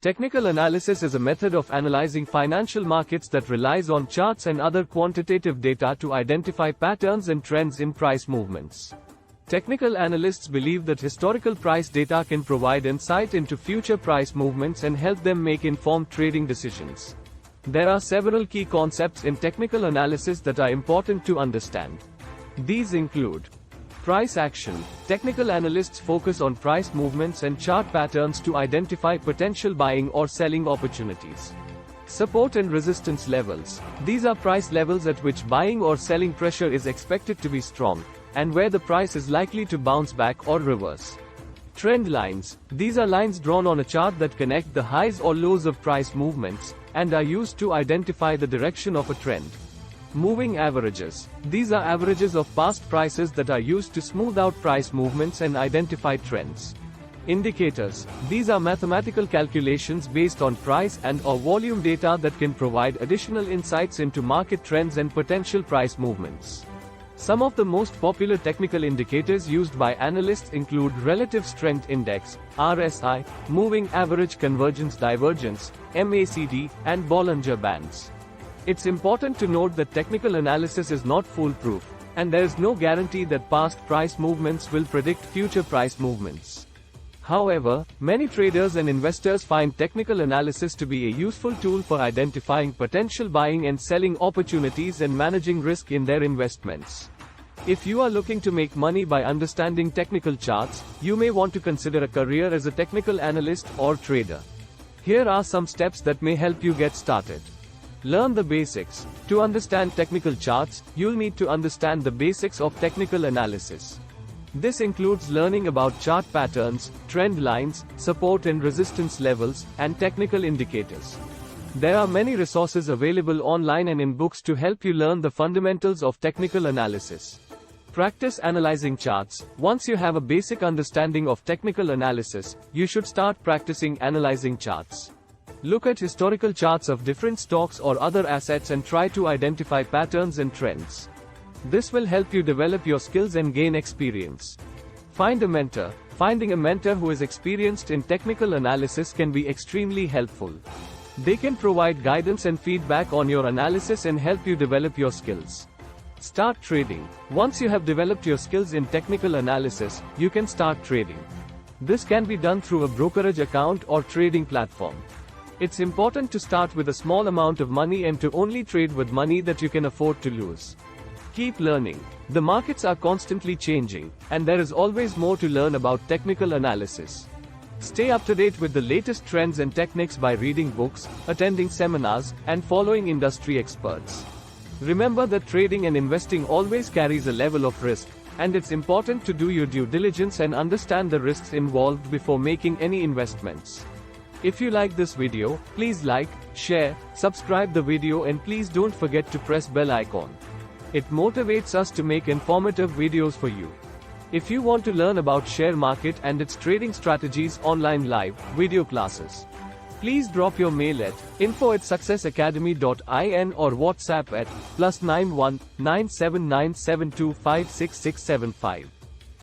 Technical analysis is a method of analyzing financial markets that relies on charts and other quantitative data to identify patterns and trends in price movements. Technical analysts believe that historical price data can provide insight into future price movements and help them make informed trading decisions. There are several key concepts in technical analysis that are important to understand. These include price action. Technical analysts focus on price movements and chart patterns to identify potential buying or selling opportunities. Support and resistance levels. These are price levels at which buying or selling pressure is expected to be strong, and where the price is likely to bounce back or reverse. Trend lines. These are lines drawn on a chart that connect the highs or lows of price movements, and are used to identify the direction of a trend. Moving averages. These are averages of past prices that are used to smooth out price movements and identify trends. Indicators. These are mathematical calculations based on price and/or volume data that can provide additional insights into market trends and potential price movements. Some of the most popular technical indicators used by analysts include Relative Strength Index, RSI, Moving Average Convergence Divergence, MACD, and Bollinger Bands. It's important to note that technical analysis is not foolproof, and there is no guarantee that past price movements will predict future price movements. However, many traders and investors find technical analysis to be a useful tool for identifying potential buying and selling opportunities and managing risk in their investments. If you are looking to make money by understanding technical charts, you may want to consider a career as a technical analyst or trader. Here are some steps that may help you get started. Learn the basics. To understand technical charts, you'll need to understand the basics of technical analysis. This includes learning about chart patterns, trend lines, support and resistance levels, and technical indicators. There are many resources available online and in books to help you learn the fundamentals of technical analysis. Practice analyzing charts. Once you have a basic understanding of technical analysis, you should start practicing analyzing charts. Look at historical charts of different stocks or other assets and try to identify patterns and trends. This will help you develop your skills and gain experience. Find a mentor. Finding a mentor who is experienced in technical analysis can be extremely helpful. They can provide guidance and feedback on your analysis and help you develop your skills. Start trading. Once you have developed your skills in technical analysis, you can start trading. This can be done through a brokerage account or trading platform. It's important to start with a small amount of money and to only trade with money that you can afford to lose. Keep learning. The markets are constantly changing, and there is always more to learn about technical analysis. Stay up to date with the latest trends and techniques by reading books, attending seminars, and following industry experts. Remember that trading and investing always carries a level of risk, and it's important to do your due diligence and understand the risks involved before making any investments. If you like this video, please like, share, subscribe the video and please don't forget to press bell icon. It motivates us to make informative videos for you. If you want to learn about share market and its trading strategies online live video classes, please drop your mail at info@successacademy.in or WhatsApp at +91 97972566675.